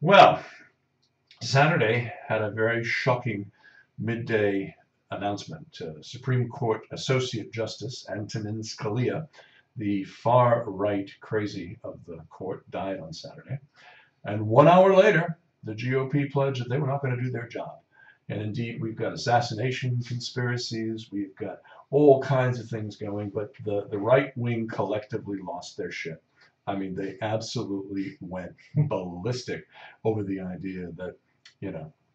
Well, Saturday had a very shocking midday announcement. Supreme Court Associate Justice Antonin Scalia, the far right crazy of the court, died on Saturday. And 1 hour later, the GOP pledged that they were not going to do their job. And indeed, we've got assassination conspiracies, we've got all kinds of things going, but the right wing collectively lost their shit. I mean, they absolutely went ballistic over the idea that,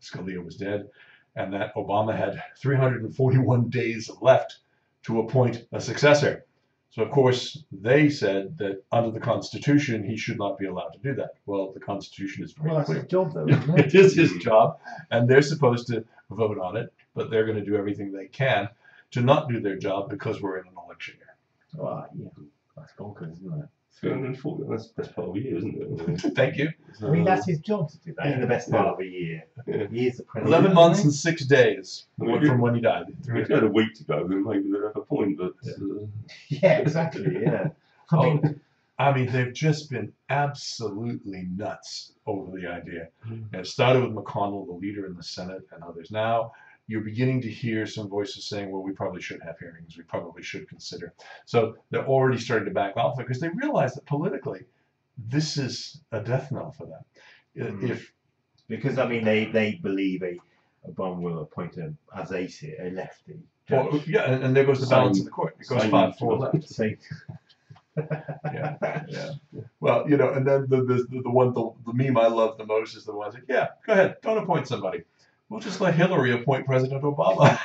Scalia was dead and that Obama had 341 days left to appoint a successor. So, of course, they said that under the Constitution, he should not be allowed to do that. Well, the Constitution is very Well, that's clear. his job, though, isn't It is his job, and they're supposed to vote on it, but they're going to do everything they can to not do their job because we're in an election year. Well, yeah, that's bonkers, isn't it? 340, that's the best part of a year, isn't it? Thank you. I mean, that's his job to do that in the best part of a year. Yeah. He is the president. 11 months and 6 days I mean, from when he died. If you had a week to go, then maybe they'd have a point, but... Yeah, exactly, yeah. I mean, they've just been absolutely nuts over the idea. And it started with McConnell, the leader in the Senate, and others. Now you're beginning to hear some voices saying, well, we probably should have hearings. We probably should consider. So they're already starting to back off because they realize that politically, this is a death knell for them. Because, I mean, they believe Obama will appoint him, as they see it, a lefty. Well, yeah, and there goes the balance in the court. It goes 5-4 left. Same. Yeah. Well, and then the meme I love the most is the one like, yeah, go ahead, don't appoint somebody. We'll just let Hillary appoint President Obama.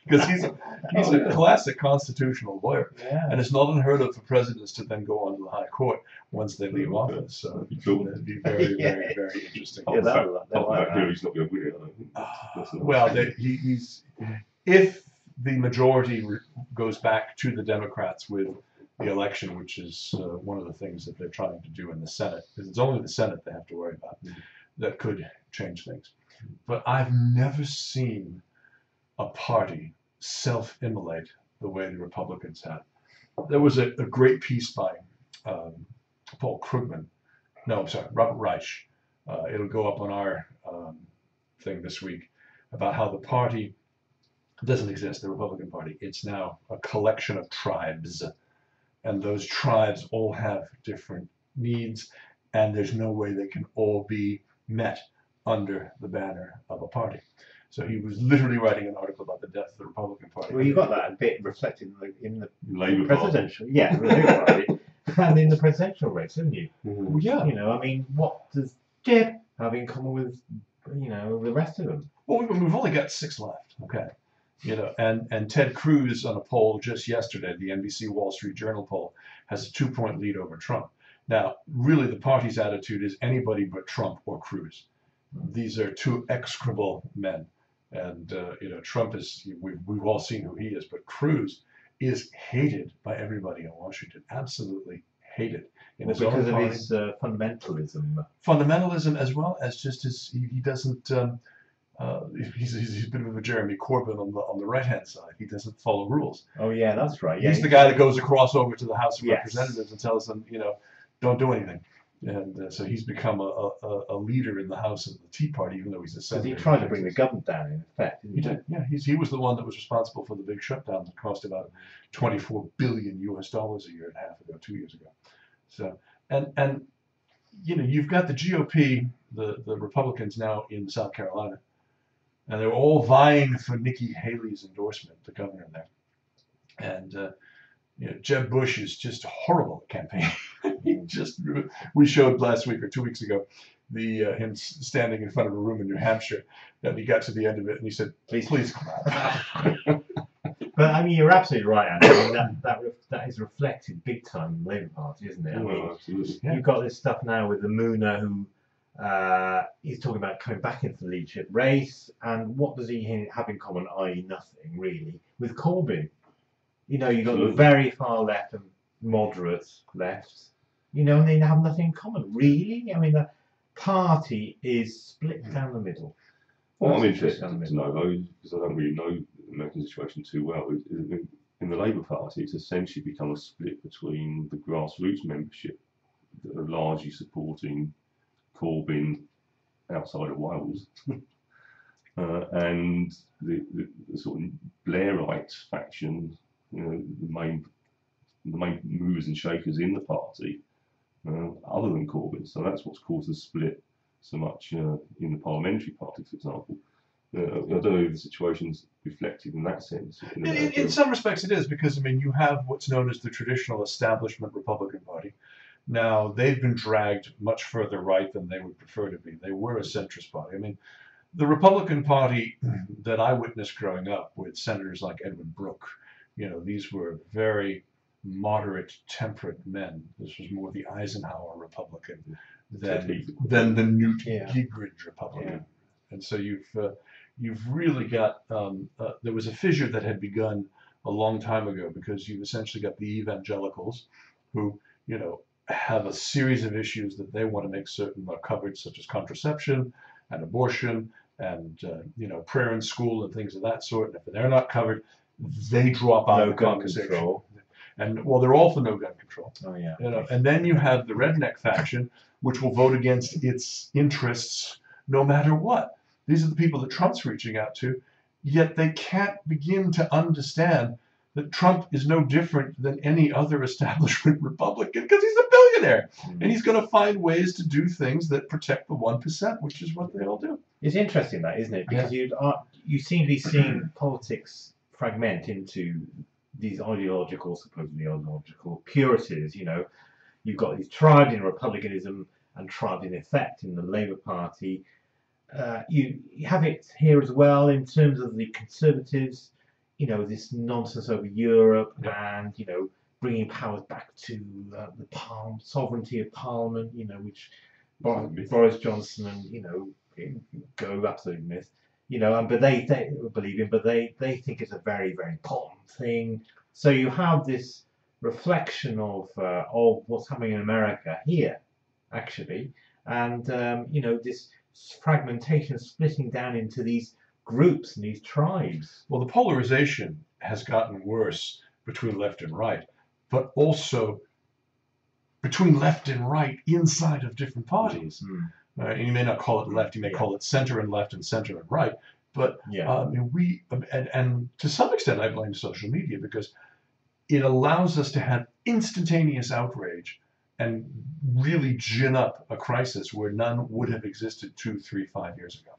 Because he's a classic constitutional lawyer. Yeah. And it's not unheard of for presidents to then go on to the high court once they leave office. So it'd be very, very, very interesting. Yeah, Hillary's not going to win it, I think. Well, if the majority goes back to the Democrats with the election, which is one of the things that they're trying to do in the Senate, because it's only the Senate they have to worry about, that could change things. But I've never seen a party self-immolate the way the Republicans have. There was a great piece by Paul Krugman. No, I'm sorry, Robert Reich. It'll go up on our thing this week about how the party doesn't exist, the Republican Party. It's now a collection of tribes. And those tribes all have different needs, and there's no way they can all be met under the banner of a party. So he was literally writing an article about the death of the Republican Party. Well, you got that a bit reflected in the Labour presidential, yeah, the Labour Party, and in the presidential race, didn't you? Well, yeah. I mean, what does Jeb have in common with, the rest of them? Well, we've only got 6 left, okay? And Ted Cruz on a poll just yesterday, the NBC Wall Street Journal poll, has a 2-point lead over Trump. Now, really, the party's attitude is anybody but Trump or Cruz. These are 2 execrable men. And, Trump is, we've all seen who he is, but Cruz is hated by everybody in Washington, absolutely hated. Because of his fundamentalism. Fundamentalism, as well as just he doesn't, he's a bit of a Jeremy Corbyn on the right-hand side. He doesn't follow rules. Oh, yeah, that's right. Yeah, he's the guy that goes across over to the House of Yes. Representatives and tells them, don't do anything. And so he's become a leader in the House of the Tea Party, even though he's a senator. Because he tried to bring the government down, in effect, didn't He did, yeah. He was the one that was responsible for the big shutdown that cost about $24 billion US a year and a half ago, 2 years ago. So, and you've got the GOP, the Republicans now in South Carolina, and they're all vying for Nikki Haley's endorsement, the governor there. And Jeb Bush is just horrible at campaigning. We showed last week or 2 weeks ago him standing in front of a room in New Hampshire, and he got to the end of it and he said, please come out. But I mean, you're absolutely right, Andy. I mean, that is reflected big time in the Labour Party, isn't it? I mean, absolutely. You've got this stuff now with the Mooner who is talking about coming back into the leadership race, and what does he have in common? I.e., nothing really with Corbyn. You've got the very far left and moderate left, and they have nothing in common, really. I mean, the party is split down the middle. Well, I'm interested to know, though, because I don't really know the American situation too well. In the Labour Party, it's essentially become a split between the grassroots membership that are largely supporting Corbyn outside of Wales. And the sort of Blairite faction, you know, the main movers and shakers in the party, other than Corbyn. So that's what's caused the split so much in the parliamentary party, for example. I don't know if the situation's reflected in that sense. In some respects it is, because I mean you have what's known as the traditional establishment Republican Party. Now they've been dragged much further right than they would prefer to be. They were a centrist party. I mean, the Republican Party that I witnessed growing up with senators like Edwin Brooke, you know, these were very moderate, temperate men. This was more the Eisenhower Republican than the Newt Gingrich Republican. Yeah. And so you've really got there was a fissure that had begun a long time ago, because you've essentially got the evangelicals who, you know, have a series of issues that they want to make certain are covered, such as contraception and abortion and you know, prayer in school and things of that sort. And if they're not covered, they drop out of the conversation. Control. And well, they're all for no gun control. Oh yeah. You know, and then you have the redneck faction, which will vote against its interests no matter what. These are the people that Trump's reaching out to, yet they can't begin to understand that Trump is no different than any other establishment Republican, because he's a billionaire. Mm. And he's going to find ways to do things that protect the 1%, which is what they all do. It's interesting that, isn't it? Because you seem to be seeing politics fragment into these supposedly ideological purities. You know, you've got these tribes in republicanism and tribes in effect in the Labour Party. You have it here as well in terms of the Conservatives. You know, this nonsense over Europe and, you know, bringing powers back to the sovereignty of Parliament, you know, which Boris Johnson and, you know, go absolute myth, you know, but they believe in, but they think it's a very, very important thing. So you have this reflection of what's happening in America here, actually, and, you know, this fragmentation, splitting down into these groups and these tribes. Well, the polarization has gotten worse between left and right, but also between left and right inside of different parties. And you may not call it left, you may call it center and left and center and right. But and to some extent, I blame social media, because it allows us to have instantaneous outrage and really gin up a crisis where none would have existed 2, 3, 5 years ago.